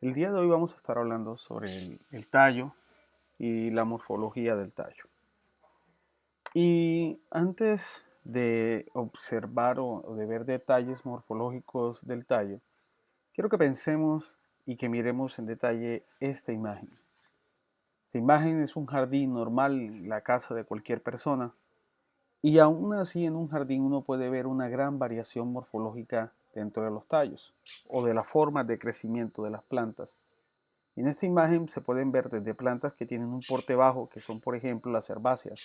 El día de hoy vamos a estar hablando sobre el tallo y la morfología del tallo. Y antes de observar o de ver detalles morfológicos del tallo, quiero que pensemos y que miremos en detalle esta imagen. Esta imagen es un jardín normal, la casa de cualquier persona, y aún así en un jardín uno puede ver una gran variación morfológica dentro de los tallos o de las formas de crecimiento de las plantas. En esta imagen se pueden ver desde plantas que tienen un porte bajo, que son por ejemplo las herbáceas,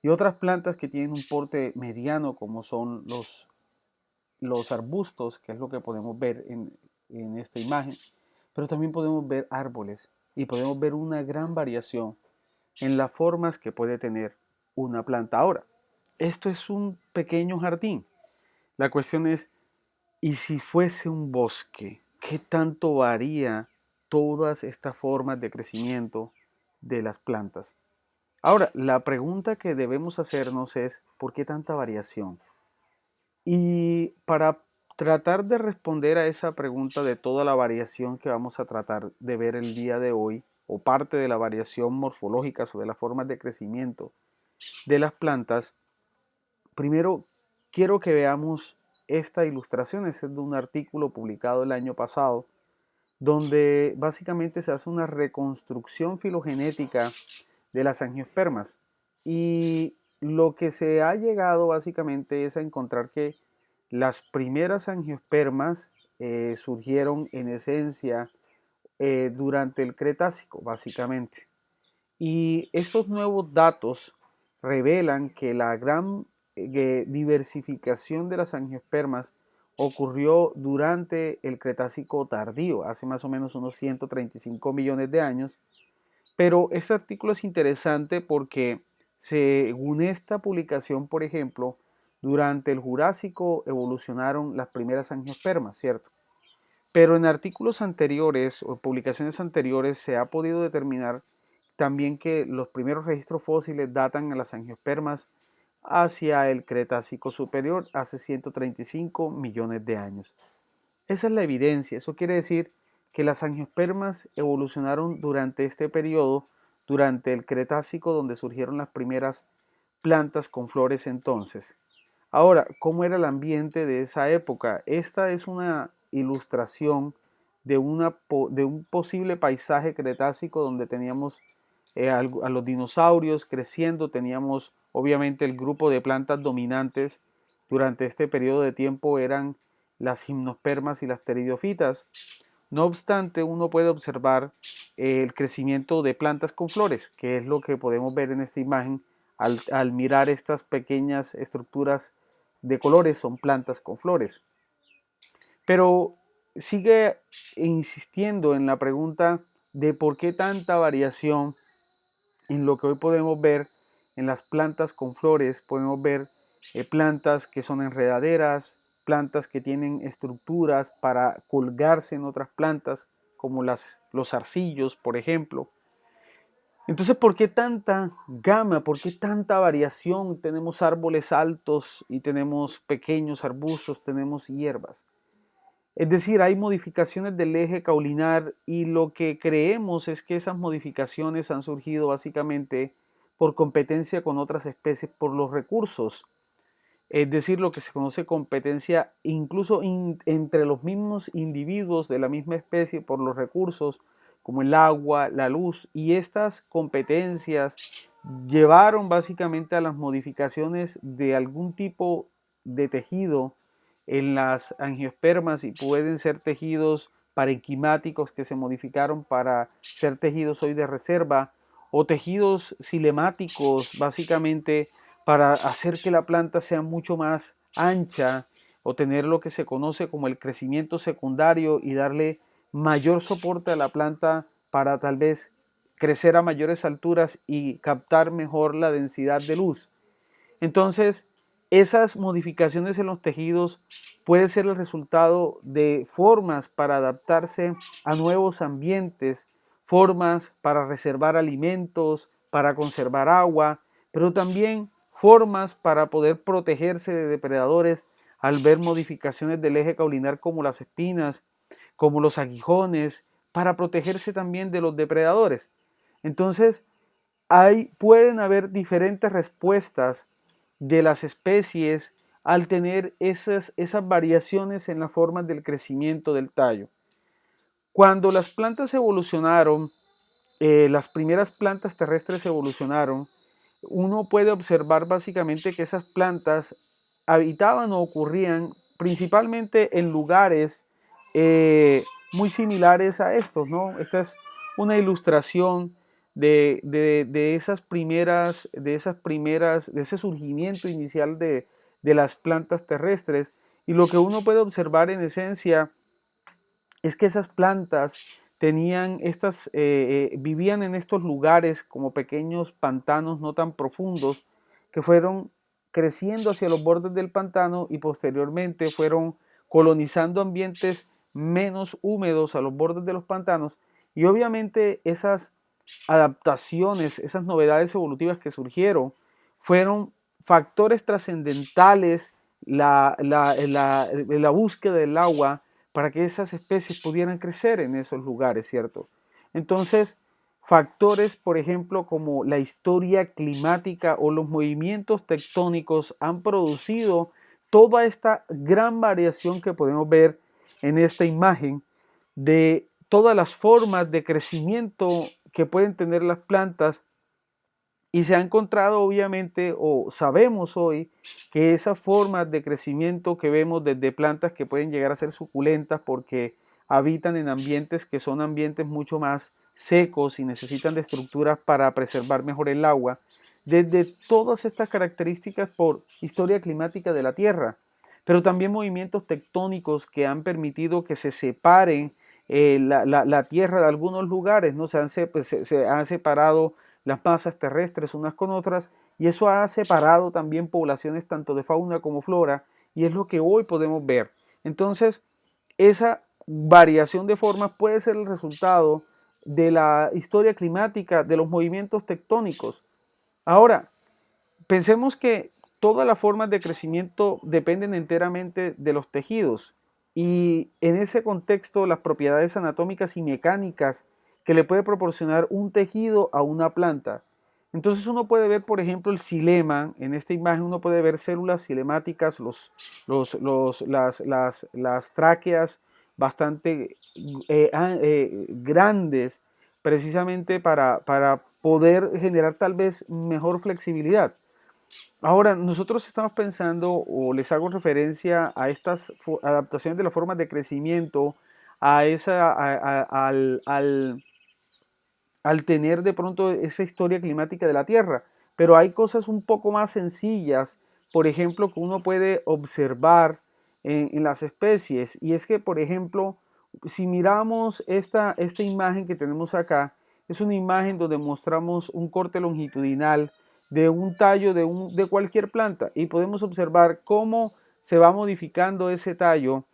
y otras plantas que tienen un porte mediano, como son los arbustos, que es lo que podemos ver en esta imagen. Pero también podemos ver árboles y podemos ver una gran variación en las formas que puede tener una planta. Ahora, esto es un pequeño jardín. La cuestión es, ¿y si fuese un bosque? ¿Qué tanto varía todas estas formas de crecimiento de las plantas? Ahora, la pregunta que debemos hacernos es, ¿por qué tanta variación? Y para tratar de responder a esa pregunta de toda la variación que vamos a tratar de ver el día de hoy, o parte de la variación morfológica o de las formas de crecimiento de las plantas, primero quiero que veamos esta ilustración. Es de un artículo publicado el año pasado, donde básicamente se hace una reconstrucción filogenética de las angiospermas. Y lo que se ha llegado básicamente es a encontrar que las primeras angiospermas surgieron en esencia durante el Cretácico, básicamente. Y estos nuevos datos revelan que la gran diversificación de las angiospermas ocurrió durante el Cretácico tardío, hace más o menos unos 135 millones de años. Pero este artículo es interesante porque según esta publicación, por ejemplo, durante el Jurásico evolucionaron las primeras angiospermas, ¿cierto? Pero en artículos anteriores o publicaciones anteriores se ha podido determinar también que los primeros registros fósiles datan a las angiospermas hacia el Cretácico superior, hace 135 millones de años. Esa es la evidencia. Eso quiere decir que las angiospermas evolucionaron durante este periodo, durante el Cretácico, donde surgieron las primeras plantas con flores entonces. Ahora, ¿cómo era el ambiente de esa época? Esta es una ilustración de un posible paisaje cretácico donde teníamos a los dinosaurios creciendo, teníamos obviamente el grupo de plantas dominantes durante este periodo de tiempo eran las gimnospermas y las pteridiofitas. No obstante, uno puede observar el crecimiento de plantas con flores, que es lo que podemos ver en esta imagen al mirar estas pequeñas estructuras de colores, son plantas con flores. Pero sigue insistiendo en la pregunta de por qué tanta variación en lo que hoy podemos ver en las plantas con flores. Podemos ver plantas que son enredaderas, plantas que tienen estructuras para colgarse en otras plantas, como los zarcillos, por ejemplo. Entonces, ¿por qué tanta gama? ¿Por qué tanta variación? Tenemos árboles altos y tenemos pequeños arbustos, tenemos hierbas. Es decir, hay modificaciones del eje caulinar y lo que creemos es que esas modificaciones han surgido básicamente por competencia con otras especies por los recursos. Es decir, lo que se conoce competencia incluso entre los mismos individuos de la misma especie por los recursos como el agua, la luz, y estas competencias llevaron básicamente a las modificaciones de algún tipo de tejido en las angiospermas, y pueden ser tejidos parenquimáticos que se modificaron para ser tejidos hoy de reserva, o tejidos cilemáticos básicamente para hacer que la planta sea mucho más ancha, o tener lo que se conoce como el crecimiento secundario y darle mayor soporte a la planta para tal vez crecer a mayores alturas y captar mejor la densidad de luz. Entonces, esas modificaciones en los tejidos pueden ser el resultado de formas para adaptarse a nuevos ambientes, formas para reservar alimentos, para conservar agua, pero también formas para poder protegerse de depredadores al ver modificaciones del eje caulinar como las espinas, como los aguijones, para protegerse también de los depredadores. Entonces, pueden haber diferentes respuestas de las especies al tener esas variaciones en las formas del crecimiento del tallo. Cuando las plantas evolucionaron, las primeras plantas terrestres evolucionaron, uno puede observar básicamente que esas plantas habitaban o ocurrían principalmente en lugares muy similares a estos, ¿no? Esta es una ilustración de esas primeras, de ese surgimiento inicial de las plantas terrestres. Y lo que uno puede observar en esencia es que esas plantas vivían en estos lugares como pequeños pantanos no tan profundos que fueron creciendo hacia los bordes del pantano y posteriormente fueron colonizando ambientes menos húmedos a los bordes de los pantanos, y obviamente esas adaptaciones, esas novedades evolutivas que surgieron fueron factores trascendentales, la búsqueda del agua para que esas especies pudieran crecer en esos lugares, ¿cierto? Entonces, factores, por ejemplo, como la historia climática o los movimientos tectónicos han producido toda esta gran variación que podemos ver en esta imagen de todas las formas de crecimiento que pueden tener las plantas. Y se ha encontrado obviamente, o sabemos hoy, que esas formas de crecimiento que vemos desde plantas que pueden llegar a ser suculentas porque habitan en ambientes que son ambientes mucho más secos y necesitan de estructuras para preservar mejor el agua, desde todas estas características por historia climática de la Tierra, pero también movimientos tectónicos que han permitido que se separen la Tierra de algunos lugares, ¿no? Se han separado las masas terrestres unas con otras, y eso ha separado también poblaciones tanto de fauna como flora, y es lo que hoy podemos ver. Entonces, esa variación de formas puede ser el resultado de la historia climática, de los movimientos tectónicos. Ahora, pensemos que todas las formas de crecimiento dependen enteramente de los tejidos, y en ese contexto las propiedades anatómicas y mecánicas que le puede proporcionar un tejido a una planta. Entonces uno puede ver, por ejemplo, el xilema. En esta imagen uno puede ver células xilemáticas, las tráqueas bastante grandes, precisamente para poder generar tal vez mejor flexibilidad. Ahora, nosotros estamos pensando, o les hago referencia a estas adaptaciones de las formas de crecimiento, a esa, al tener de pronto esa historia climática de la Tierra. Pero hay cosas un poco más sencillas, por ejemplo, que uno puede observar en las especies. Y es que, por ejemplo, si miramos esta imagen que tenemos acá, es una imagen donde mostramos un corte longitudinal de un tallo de cualquier planta, y podemos observar cómo se va modificando ese tallo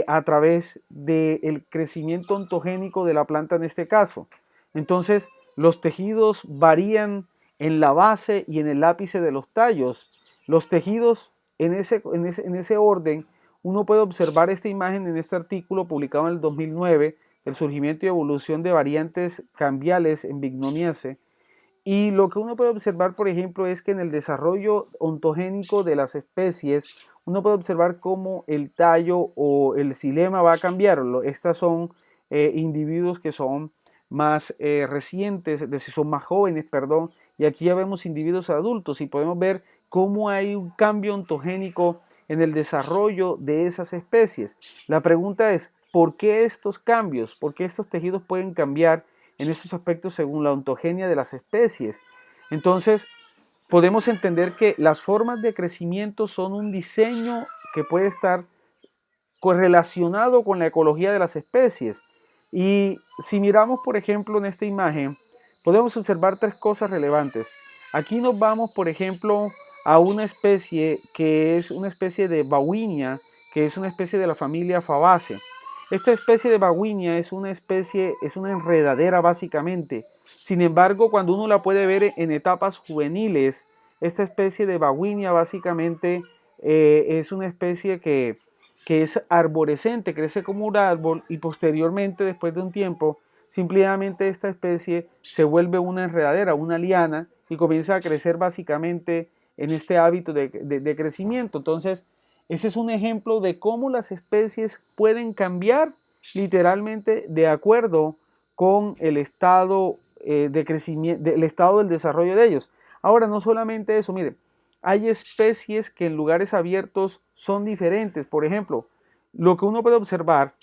a través del crecimiento ontogénico de la planta en este caso. Entonces, los tejidos varían en la base y en el ápice de los tallos. Los tejidos en ese orden, uno puede observar esta imagen en este artículo publicado en el 2009, el surgimiento y evolución de variantes cambiales en Bignoniaceae. Y lo que uno puede observar, por ejemplo, es que en el desarrollo ontogénico de las especies, uno puede observar cómo el tallo o el xilema va a cambiar. Estas son individuos que son más recientes, es decir, son más jóvenes, perdón, y aquí ya vemos individuos adultos y podemos ver cómo hay un cambio ontogénico en el desarrollo de esas especies. La pregunta es, ¿por qué estos cambios? ¿Por qué estos tejidos pueden cambiar en estos aspectos según la ontogenia de las especies? Entonces, podemos entender que las formas de crecimiento son un diseño que puede estar correlacionado con la ecología de las especies. Y si miramos, por ejemplo, en esta imagen, podemos observar tres cosas relevantes. Aquí nos vamos, por ejemplo, a una especie que es una especie de Bauhinia, que es una especie de la familia Fabaceae. Esta especie de Bauhinia es una enredadera básicamente. Sin embargo, cuando uno la puede ver en etapas juveniles, esta especie de Bauhinia básicamente es una especie que que es arborescente, crece como un árbol y posteriormente, después de un tiempo, simplemente esta especie se vuelve una enredadera, una liana y comienza a crecer básicamente en este hábito de crecimiento. Entonces, ese es un ejemplo de cómo las especies pueden cambiar literalmente de acuerdo con el estado de crecimiento, el estado del desarrollo de ellos. Ahora, no solamente eso, mire, hay especies que en lugares abiertos son diferentes. Por ejemplo, lo que uno puede observar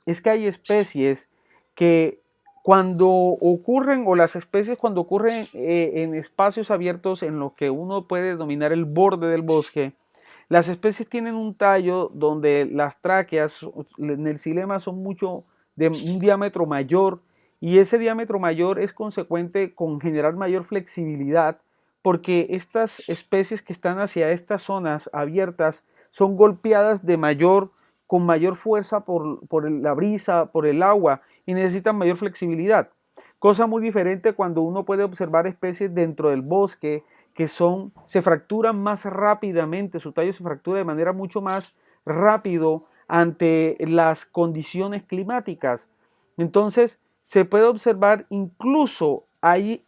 es que hay especies que cuando ocurren, o las especies cuando ocurren en espacios abiertos en los que uno puede dominar el borde del bosque, las especies tienen un tallo donde las tráqueas en el xilema son mucho de un diámetro mayor y ese diámetro mayor es consecuente con generar mayor flexibilidad porque estas especies que están hacia estas zonas abiertas son golpeadas con mayor fuerza por la brisa, por el agua y necesitan mayor flexibilidad. Cosa muy diferente cuando uno puede observar especies dentro del bosque que se fracturan más rápidamente, su tallo se fractura de manera mucho más rápido ante las condiciones climáticas. Entonces, se puede observar incluso hay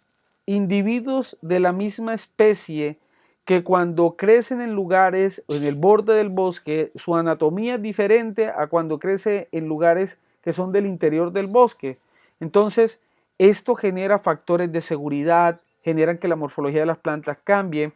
individuos de la misma especie que cuando crecen en lugares en el borde del bosque, su anatomía es diferente a cuando crece en lugares que son del interior del bosque. Entonces, esto genera factores de seguridad, generan que la morfología de las plantas cambie.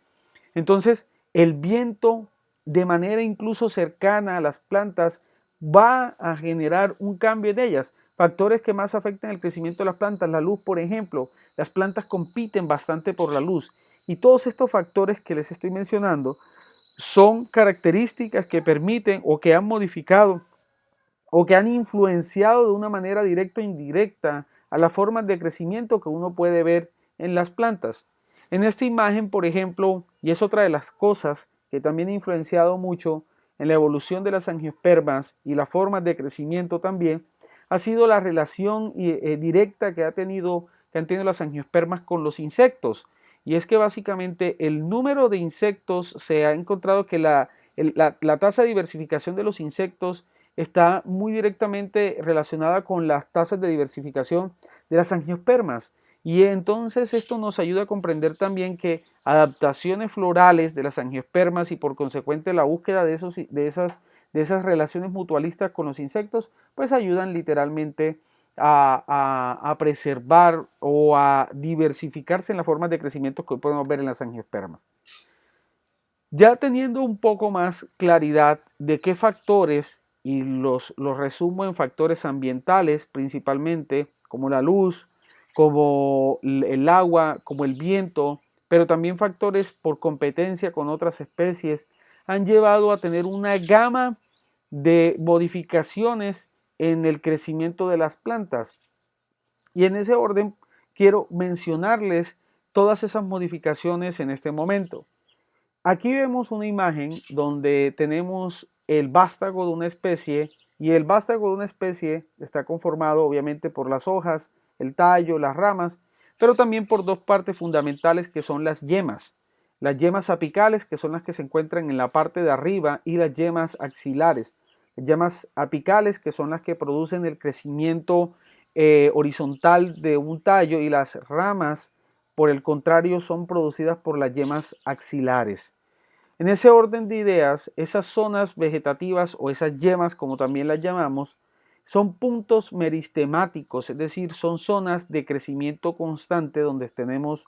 Entonces, el viento, de manera incluso cercana a las plantas, va a generar un cambio en ellas. Factores que más afectan el crecimiento de las plantas, la luz, por ejemplo. Las plantas compiten bastante por la luz. Y todos estos factores que les estoy mencionando son características que permiten o que han modificado o que han influenciado de una manera directa o indirecta a las formas de crecimiento que uno puede ver en las plantas. En esta imagen, por ejemplo, y es otra de las cosas que también ha influenciado mucho en la evolución de las angiospermas y las formas de crecimiento también, ha sido la relación directa que han tenido las angiospermas con los insectos. Y es que básicamente el número de insectos, se ha encontrado que la tasa de diversificación de los insectos está muy directamente relacionada con las tasas de diversificación de las angiospermas. Y entonces esto nos ayuda a comprender también que adaptaciones florales de las angiospermas y por consecuente la búsqueda de esas relaciones mutualistas con los insectos, pues ayudan literalmente a preservar o a diversificarse en las formas de crecimiento que podemos ver en las angiospermas. Ya teniendo un poco más claridad de qué factores, y los resumo en factores ambientales principalmente, como la luz, como el agua, como el viento, pero también factores por competencia con otras especies, han llevado a tener una gama de modificaciones en el crecimiento de las plantas. Y en ese orden quiero mencionarles todas esas modificaciones en este momento. Aquí vemos una imagen donde tenemos el vástago de una especie y el vástago de una especie está conformado obviamente por las hojas, el tallo, las ramas, pero también por dos partes fundamentales que son las yemas. Las yemas apicales, que son las que se encuentran en la parte de arriba, y las yemas axilares. Las yemas apicales, que son las que producen el crecimiento horizontal de un tallo, y las ramas, por el contrario, son producidas por las yemas axilares. En ese orden de ideas, esas zonas vegetativas o esas yemas, como también las llamamos, son puntos meristemáticos, es decir, son zonas de crecimiento constante donde tenemos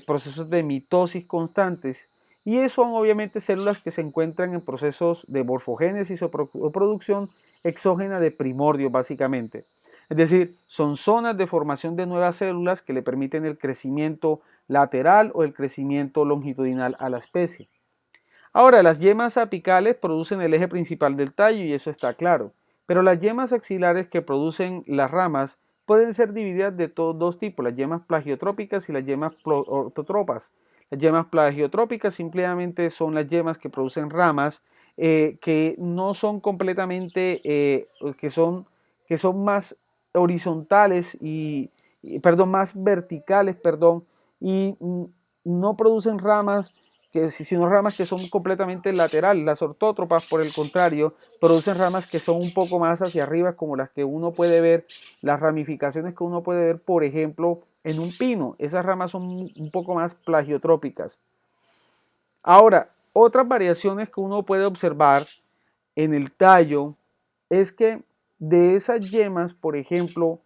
procesos de mitosis constantes, y eso son obviamente células que se encuentran en procesos de morfogénesis o producción exógena de primordios básicamente. Es decir, son zonas de formación de nuevas células que le permiten el crecimiento lateral o el crecimiento longitudinal a la especie. Ahora, las yemas apicales producen el eje principal del tallo y eso está claro, pero las yemas axilares que producen las ramas pueden ser divididas de todos dos tipos, las yemas plagiotrópicas y las yemas ortotropas. Las yemas plagiotrópicas simplemente son las yemas que producen ramas que no son completamente, que son más horizontales perdón, más verticales, perdón, y no producen ramas sino ramas que son completamente laterales. Las ortótropas, por el contrario, producen ramas que son un poco más hacia arriba, como las que uno puede ver, las ramificaciones que uno puede ver, por ejemplo, en un pino. Esas ramas son un poco más plagiotrópicas. Ahora, otras variaciones que uno puede observar en el tallo es que de esas yemas, por ejemplo,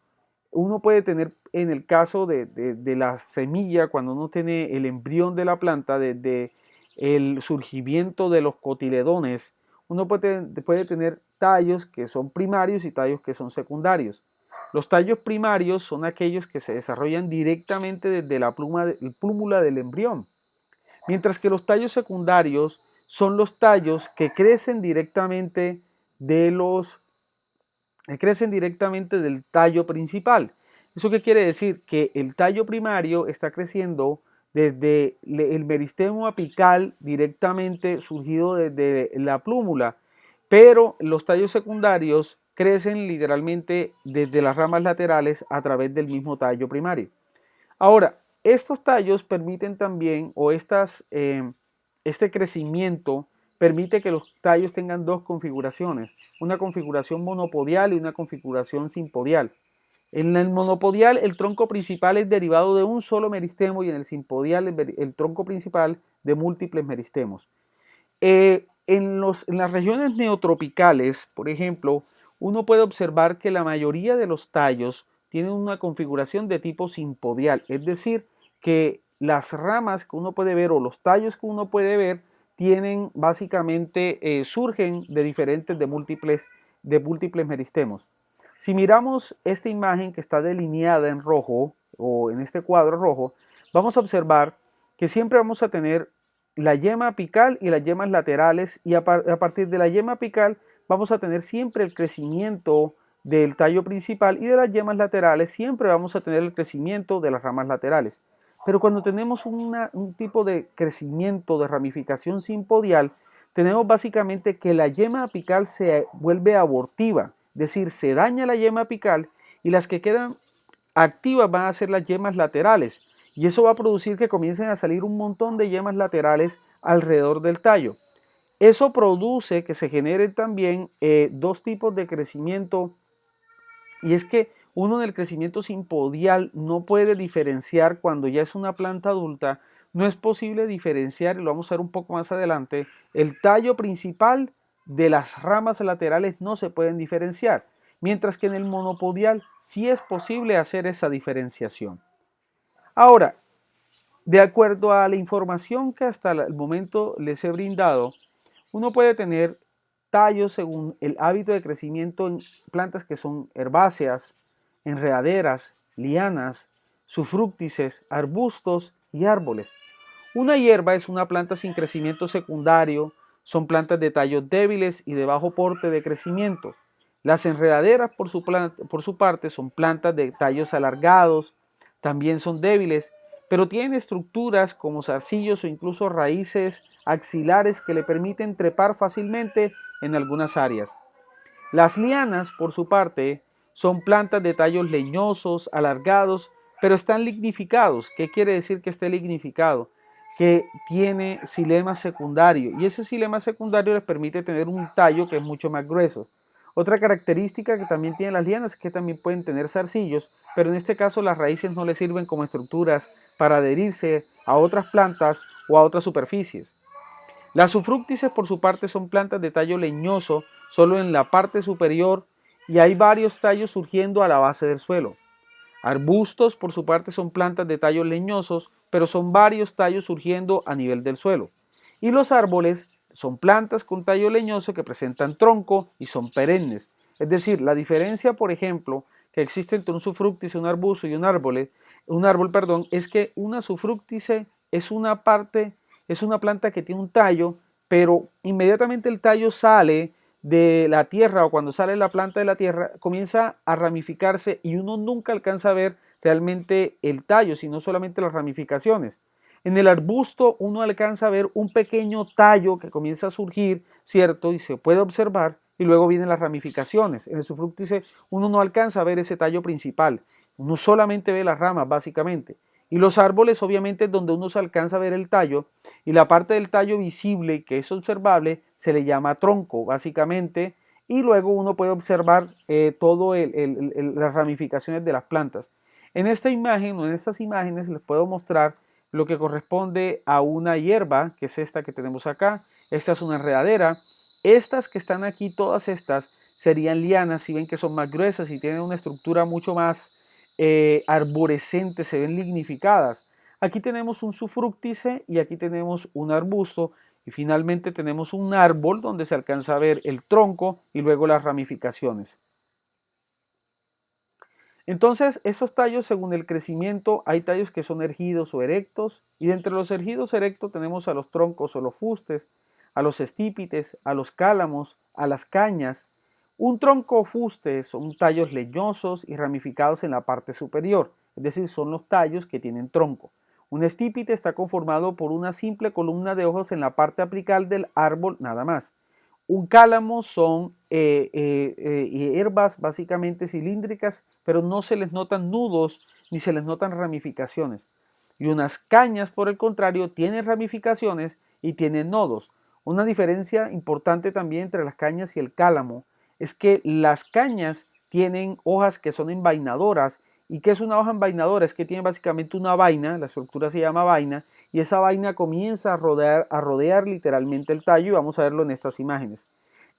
uno puede tener, en el caso de la semilla, cuando uno tiene el embrión de la planta, desde el surgimiento de los cotiledones, uno puede tener tallos que son primarios y tallos que son secundarios. Los tallos primarios son aquellos que se desarrollan directamente desde la plúmula del embrión, mientras que los tallos secundarios son los tallos que crecen directamente del tallo principal. ¿Eso qué quiere decir? Que el tallo primario está creciendo desde el meristemo apical directamente surgido desde la plúmula, pero los tallos secundarios crecen literalmente desde las ramas laterales a través del mismo tallo primario. Ahora, estos tallos permiten también, este crecimiento permite que los tallos tengan dos configuraciones, una configuración monopodial y una configuración simpodial. En el monopodial el tronco principal es derivado de un solo meristemo y en el simpodial el tronco principal de múltiples meristemos. En las regiones neotropicales, por ejemplo, uno puede observar que la mayoría de los tallos tienen una configuración de tipo simpodial, es decir, que las ramas que uno puede ver o los tallos que uno puede ver tienen básicamente, surgen de múltiples meristemos. Si miramos esta imagen que está delineada en rojo o en este cuadro rojo, vamos a observar que siempre vamos a tener la yema apical y las yemas laterales, y a partir de la yema apical vamos a tener siempre el crecimiento del tallo principal, y de las yemas laterales siempre vamos a tener el crecimiento de las ramas laterales. Pero cuando tenemos un tipo de crecimiento de ramificación simpodial, tenemos básicamente que la yema apical se vuelve abortiva, es decir, se daña la yema apical y las que quedan activas van a ser las yemas laterales, y eso va a producir que comiencen a salir un montón de yemas laterales alrededor del tallo. Eso produce que se generen también dos tipos de crecimiento, y es que uno en el crecimiento simpodial no puede diferenciar cuando ya es una planta adulta, no es posible diferenciar, y lo vamos a ver un poco más adelante, el tallo principal de las ramas laterales no se pueden diferenciar, mientras que en el monopodial sí es posible hacer esa diferenciación. Ahora, de acuerdo a la información que hasta el momento les he brindado, uno puede tener tallos según el hábito de crecimiento en plantas que son herbáceas, enredaderas, lianas, sufrútices, arbustos y árboles. Una hierba es una planta sin crecimiento secundario, son plantas de tallos débiles y de bajo porte de crecimiento. Las enredaderas, por su parte, son plantas de tallos alargados, también son débiles, pero tienen estructuras como zarcillos o incluso raíces axilares que le permiten trepar fácilmente en algunas áreas. Las lianas, por su parte, son plantas de tallos leñosos, alargados, pero están lignificados. ¿Qué quiere decir que esté lignificado? Que tiene xilema secundario, y ese xilema secundario les permite tener un tallo que es mucho más grueso. Otra característica que también tienen las lianas es que también pueden tener zarcillos, pero en este caso las raíces no les sirven como estructuras para adherirse a otras plantas o a otras superficies. Las sufrútices, por su parte, son plantas de tallo leñoso solo en la parte superior, y hay varios tallos surgiendo a la base del suelo. Arbustos, por su parte, son plantas de tallos leñosos, pero son varios tallos surgiendo a nivel del suelo. Y los árboles son plantas con tallo leñoso que presentan tronco y son perennes. Es decir, la diferencia, por ejemplo, que existe entre un sufrútice, un arbusto y un árbol, es que una sufrútice es una planta que tiene un tallo, pero inmediatamente el tallo sale de la tierra, o cuando sale la planta de la tierra, comienza a ramificarse y uno nunca alcanza a ver realmente el tallo, sino solamente las ramificaciones. En el arbusto uno alcanza a ver un pequeño tallo que comienza a surgir, ¿cierto? Y se puede observar, y luego vienen las ramificaciones. En el sufrútice uno no alcanza a ver ese tallo principal, uno solamente ve las ramas básicamente. Y los árboles obviamente es donde uno se alcanza a ver el tallo, y la parte del tallo visible que es observable se le llama tronco básicamente, y luego uno puede observar todo las ramificaciones de las plantas. En esta imagen o en estas imágenes les puedo mostrar lo que corresponde a una hierba, que es esta que tenemos acá. Esta es una enredadera. Estas que están aquí, todas estas, serían lianas, si ven que son más gruesas y tienen una estructura mucho más arborescente, se ven lignificadas. Aquí tenemos un sufrúctice y aquí tenemos un arbusto y finalmente tenemos un árbol donde se alcanza a ver el tronco y luego las ramificaciones. Entonces, estos tallos, según el crecimiento, hay tallos que son erguidos o erectos, y de entre los erguidos erectos tenemos a los troncos o los fustes, a los estípites, a los cálamos, a las cañas. Un tronco o fuste son tallos leñosos y ramificados en la parte superior, es decir, son los tallos que tienen tronco. Un estípite está conformado por una simple columna de hojas en la parte apical del árbol, nada más. Un cálamo son hierbas básicamente cilíndricas, pero no se les notan nudos ni se les notan ramificaciones. Y unas cañas, por el contrario, tienen ramificaciones y tienen nodos. Una diferencia importante también entre las cañas y el cálamo es que las cañas tienen hojas que son envainadoras. ¿Y qué es una hoja envainadora? Es que tiene básicamente una vaina, la estructura se llama vaina, y esa vaina comienza a rodear literalmente el tallo, y vamos a verlo en estas imágenes.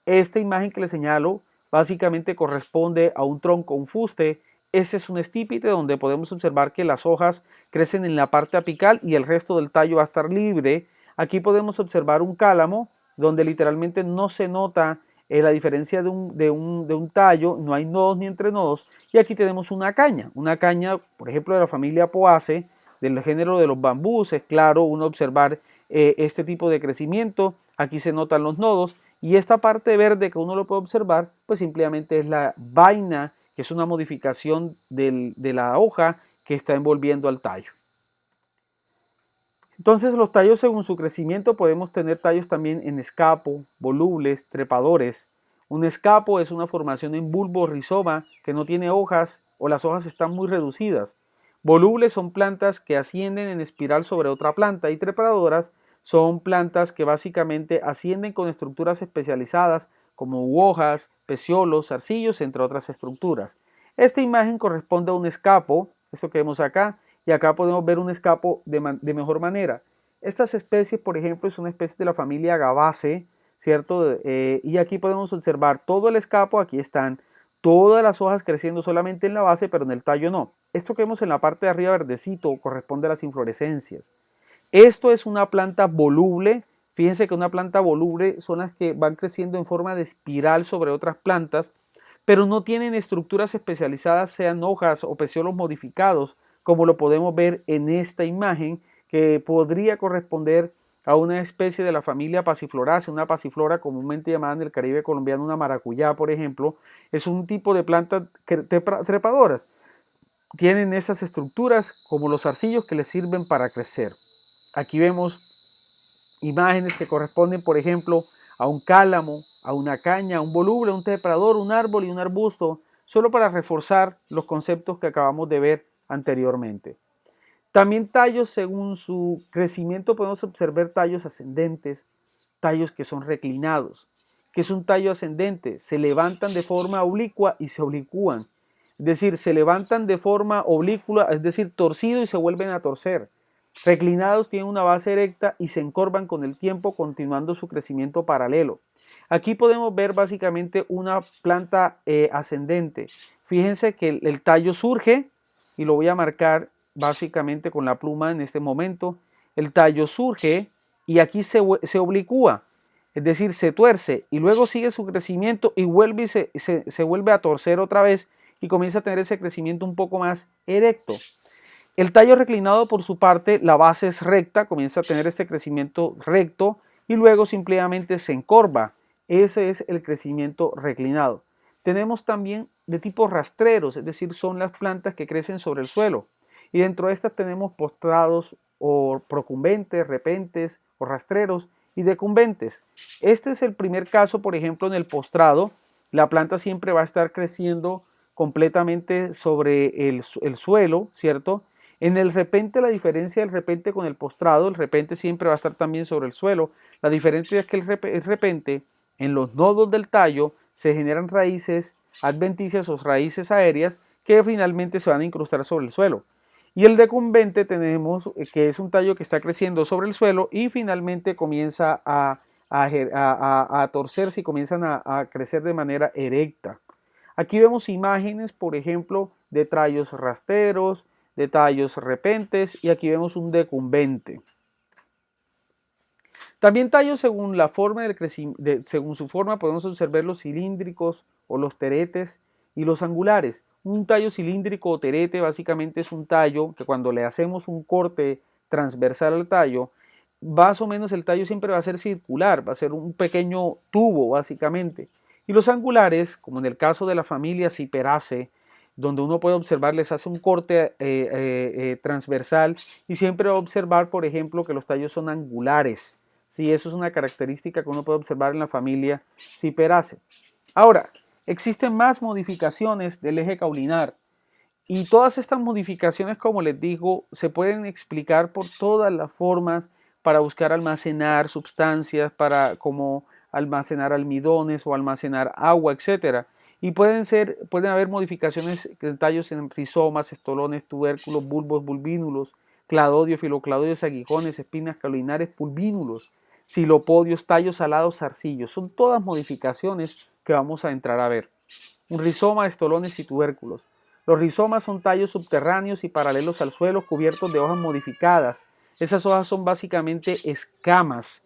Esta imagen que les señalo básicamente corresponde a un tronco, un fuste. Este es un estípite donde podemos observar que las hojas crecen en la parte apical y el resto del tallo va a estar libre. Aquí podemos observar un cálamo donde literalmente no se nota la diferencia de un tallo, no hay nodos ni entrenodos. Y aquí tenemos una caña, por ejemplo de la familia Poaceae, del género de los bambús. Es claro uno observar este tipo de crecimiento. Aquí se notan los nodos y esta parte verde que uno lo puede observar pues simplemente es la vaina, que es una modificación de la hoja que está envolviendo al tallo. Entonces los tallos, según su crecimiento, podemos tener tallos también en escapo, volubles, trepadores. Un escapo es una formación en bulbo o rizoma que no tiene hojas o las hojas están muy reducidas. Volubles son plantas que ascienden en espiral sobre otra planta, y trepadoras son plantas que básicamente ascienden con estructuras especializadas como hojas, peciolos, zarcillos, entre otras estructuras. Esta imagen corresponde a un escapo, esto que vemos acá, y acá podemos ver un escapo de mejor manera. Estas especies, por ejemplo, son especies de la familia Agabaceae, ¿cierto? Y aquí podemos observar todo el escapo, aquí están todas las hojas creciendo solamente en la base, pero en el tallo no. Esto que vemos en la parte de arriba verdecito corresponde a las inflorescencias. Esto es una planta voluble. Fíjense que una planta voluble son las que van creciendo en forma de espiral sobre otras plantas, pero no tienen estructuras especializadas, sean hojas o peciolos modificados, como lo podemos ver en esta imagen, que podría corresponder a una especie de la familia Passifloraceae, una pasiflora comúnmente llamada en el Caribe colombiano una maracuyá, por ejemplo. Es un tipo de plantas trepadoras. Tienen esas estructuras como los zarcillos que les sirven para crecer. Aquí vemos imágenes que corresponden, por ejemplo, a un cálamo, a una caña, a un voluble, a un trepador, un árbol y un arbusto, solo para reforzar los conceptos que acabamos de ver anteriormente. También tallos, según su crecimiento, podemos observar tallos ascendentes, tallos que son reclinados. ¿Qué es un tallo ascendente? Se levantan de forma oblicua y se oblicúan. Es decir, se levantan de forma oblicua, es decir, torcido y se vuelven a torcer. Reclinados tienen una base erecta y se encorvan con el tiempo, continuando su crecimiento paralelo. Aquí podemos ver básicamente una planta ascendente. Fíjense que el tallo surge, y lo voy a marcar básicamente con la pluma en este momento. El tallo surge y aquí se oblicúa, es decir, se tuerce, y luego sigue su crecimiento y vuelve y se vuelve a torcer otra vez y comienza a tener ese crecimiento un poco más erecto. El tallo reclinado, por su parte, la base es recta, comienza a tener este crecimiento recto y luego simplemente se encorva. Ese es el crecimiento reclinado. Tenemos también de tipo rastreros, es decir, son las plantas que crecen sobre el suelo. Y dentro de estas tenemos postrados o procumbentes, repentes o rastreros y decumbentes. Este es el primer caso, por ejemplo, en el postrado. La planta siempre va a estar creciendo completamente sobre el suelo, ¿cierto? En el repente, la diferencia del repente con el postrado, el repente siempre va a estar también sobre el suelo. La diferencia es que el repente, en los nodos del tallo, se generan raíces adventicias o raíces aéreas que finalmente se van a incrustar sobre el suelo. Y el decumbente tenemos que es un tallo que está creciendo sobre el suelo y finalmente comienza a torcerse y comienzan a crecer de manera erecta. Aquí vemos imágenes, por ejemplo, de tallos rasteros, de tallos repentes, y aquí vemos un decumbente. También tallos según la forma según su forma podemos observar los cilíndricos o los teretes y los angulares. Un tallo cilíndrico o terete básicamente es un tallo que cuando le hacemos un corte transversal al tallo, más o menos el tallo siempre va a ser circular, va a ser un pequeño tubo básicamente. Y los angulares, como en el caso de la familia Ciperaceae, donde uno puede observar, les hace un corte transversal y siempre va a observar, por ejemplo, que los tallos son angulares. Sí, eso es una característica que uno puede observar en la familia Ciperaceae. Ahora, existen más modificaciones del eje caulinar y todas estas modificaciones, como les digo, se pueden explicar por todas las formas para buscar almacenar sustancias, para como almacenar almidones o almacenar agua, etcétera. Y pueden haber modificaciones de tallos en rizomas, estolones, tubérculos, bulbos, bulbínulos, cladodios, filocladodios, aguijones, espinas caulinares, pulvínulos, silopodios, tallos alados, zarcillos. Son todas modificaciones que vamos a entrar a ver. Un rizoma, estolones y tubérculos. Los rizomas son tallos subterráneos y paralelos al suelo cubiertos de hojas modificadas. Esas hojas son básicamente escamas.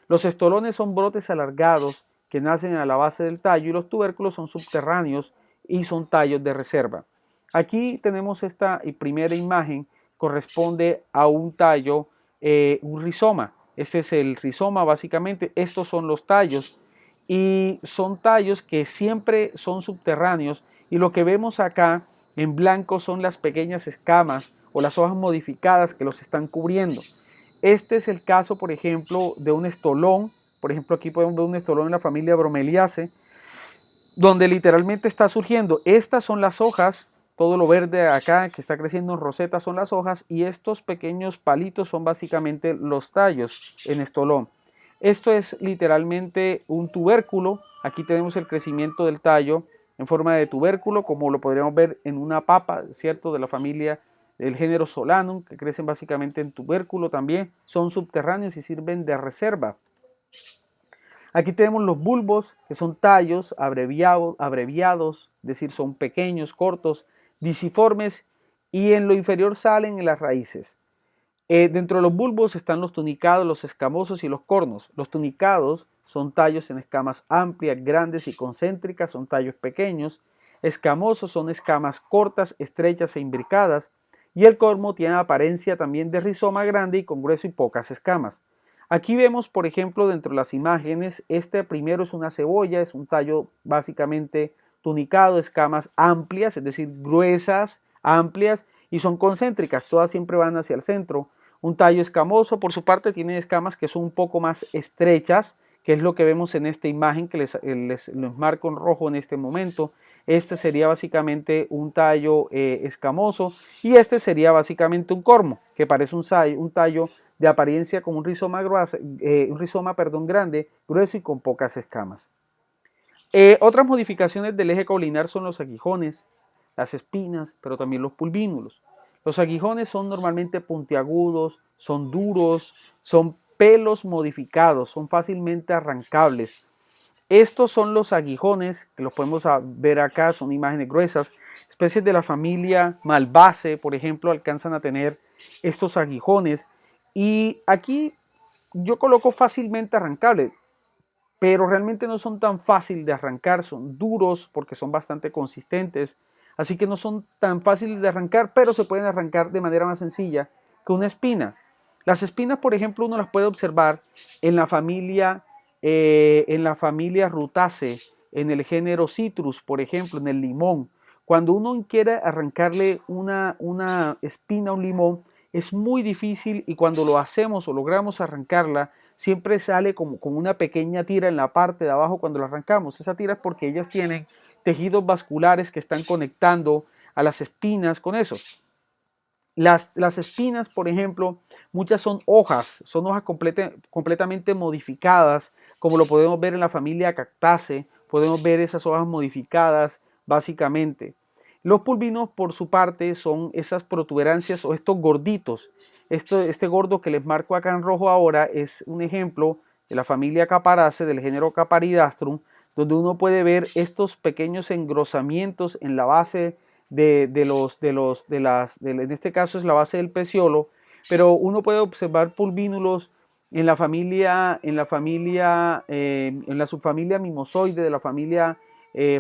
Los estolones son brotes alargados que nacen a la base del tallo y los tubérculos son subterráneos y son tallos de reserva. Aquí tenemos esta primera imagen, corresponde a un tallo, un rizoma. Este es el rizoma básicamente, estos son los tallos y son tallos que siempre son subterráneos y lo que vemos acá en blanco son las pequeñas escamas o las hojas modificadas que los están cubriendo. Este es el caso, por ejemplo, de un estolón. Por ejemplo, aquí podemos ver un estolón en la familia Bromeliaceae, donde literalmente está surgiendo. Estas son las hojas, todo lo verde acá que está creciendo en roseta son las hojas y estos pequeños palitos son básicamente los tallos en estolón. Esto es literalmente un tubérculo. Aquí tenemos el crecimiento del tallo en forma de tubérculo, como lo podríamos ver en una papa, ¿cierto? De la familia del género Solanum, que crecen básicamente en tubérculo también. Son subterráneos y sirven de reserva. Aquí tenemos los bulbos, que son tallos abreviados, es decir, son pequeños, cortos, disiformes, y en lo inferior salen en las raíces. Dentro de los bulbos están los tunicados, los escamosos y los cornos. Los tunicados son tallos en escamas amplias, grandes y concéntricas, son tallos pequeños. Escamosos son escamas cortas, estrechas e imbricadas. Y el cormo tiene apariencia también de rizoma grande y con grueso y pocas escamas. Aquí vemos, por ejemplo, dentro de las imágenes, este primero es una cebolla, es un tallo básicamente tunicado, escamas amplias, es decir, gruesas, amplias y son concéntricas, todas siempre van hacia el centro. Un tallo escamoso, por su parte, tiene escamas que son un poco más estrechas, que es lo que vemos en esta imagen que les marco en rojo en este momento. Este sería básicamente un tallo escamoso y este sería básicamente un cormo, que parece un tallo de apariencia como un rizoma, grande, grueso y con pocas escamas. Otras modificaciones del eje caulinar son los aguijones, las espinas, pero también los pulvínulos. Los aguijones son normalmente puntiagudos, son duros, son pelos modificados, son fácilmente arrancables. Estos son los aguijones, que los podemos ver acá, son imágenes gruesas. Especies de la familia Malvaceae, por ejemplo, alcanzan a tener estos aguijones. Y aquí yo coloco fácilmente arrancables, pero realmente no son tan fáciles de arrancar, son duros porque son bastante consistentes, así que no son tan fáciles de arrancar, pero se pueden arrancar de manera más sencilla que una espina. Las espinas, por ejemplo, uno las puede observar en la familia Rutaceae, en el género Citrus, por ejemplo, en el limón. Cuando uno quiere arrancarle una espina a un limón, es muy difícil y cuando lo hacemos o logramos arrancarla, siempre sale como con una pequeña tira en la parte de abajo cuando la arrancamos. Esa tira es porque ellas tienen tejidos vasculares que están conectando a las espinas con eso. Las espinas, por ejemplo, muchas son hojas completamente modificadas, como lo podemos ver en la familia Cactaceae, podemos ver esas hojas modificadas básicamente. Los pulvinos, por su parte, son esas protuberancias o estos gorditos. Este gordo que les marco acá en rojo ahora es un ejemplo de la familia Caparaceae, del género Caparidastrum, donde uno puede ver estos pequeños engrosamientos en la base en este caso es la base del peciolo, pero uno puede observar pulvínulos en la subfamilia Mimosoide de la familia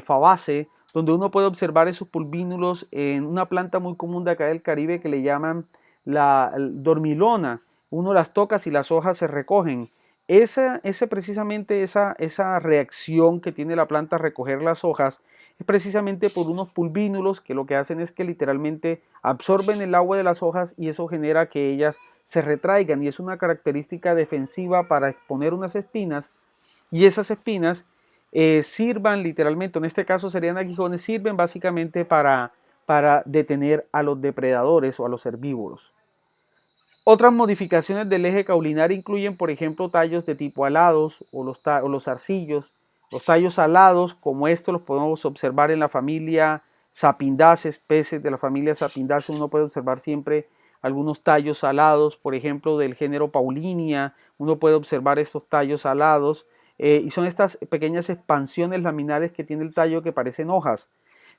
Fabaceae, donde uno puede observar esos pulvínulos en una planta muy común de acá del Caribe que le llaman la dormilona. Uno las toca y las hojas se recogen. Precisamente esa reacción que tiene la planta a recoger las hojas es precisamente por unos pulvínculos que lo que hacen es que literalmente absorben el agua de las hojas y eso genera que ellas se retraigan y es una característica defensiva para exponer unas espinas y esas espinas sirvan literalmente, en este caso serían aguijones, sirven básicamente para detener a los depredadores o a los herbívoros. Otras modificaciones del eje caulinar incluyen, por ejemplo, tallos de tipo alados o los zarcillos. Los tallos alados, como estos, los podemos observar en la familia Sapindaceae, peces de la familia Sapindaceae. Uno puede observar siempre algunos tallos alados, por ejemplo, del género Paulinia. Uno puede observar estos tallos alados y son estas pequeñas expansiones laminares que tiene el tallo que parecen hojas.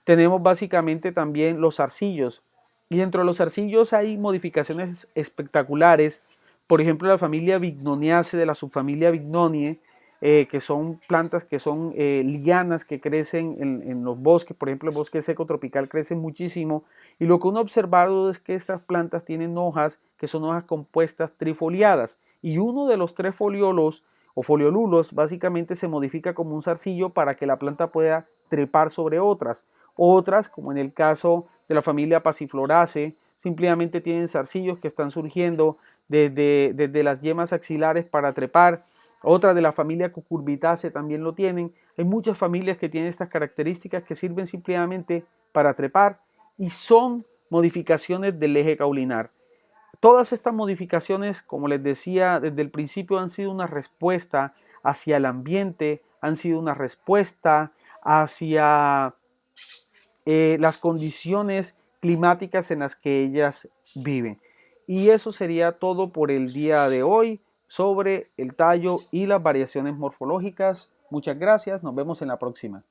Tenemos básicamente también los zarcillos. Y dentro de los zarcillos hay modificaciones espectaculares. Por ejemplo, la familia Bignoniaceae de la subfamilia Bignonie, que son plantas que son lianas que crecen en los bosques. Por ejemplo, el bosque seco tropical crece muchísimo. Y lo que uno ha observado es que estas plantas tienen hojas que son hojas compuestas trifoliadas. Y uno de los tres foliolos o foliolulos básicamente se modifica como un zarcillo para que la planta pueda trepar sobre otras. Otras, como en el caso de la familia Passifloraceae, simplemente tienen zarcillos que están surgiendo desde las yemas axilares para trepar. Otras de la familia Cucurbitaceae también lo tienen. Hay muchas familias que tienen estas características que sirven simplemente para trepar y son modificaciones del eje caulinar. Todas estas modificaciones, como les decía desde el principio, han sido una respuesta hacia el ambiente, han sido una respuesta hacia las condiciones climáticas en las que ellas viven. Y eso sería todo por el día de hoy sobre el tallo y las variaciones morfológicas. Muchas gracias, nos vemos en la próxima.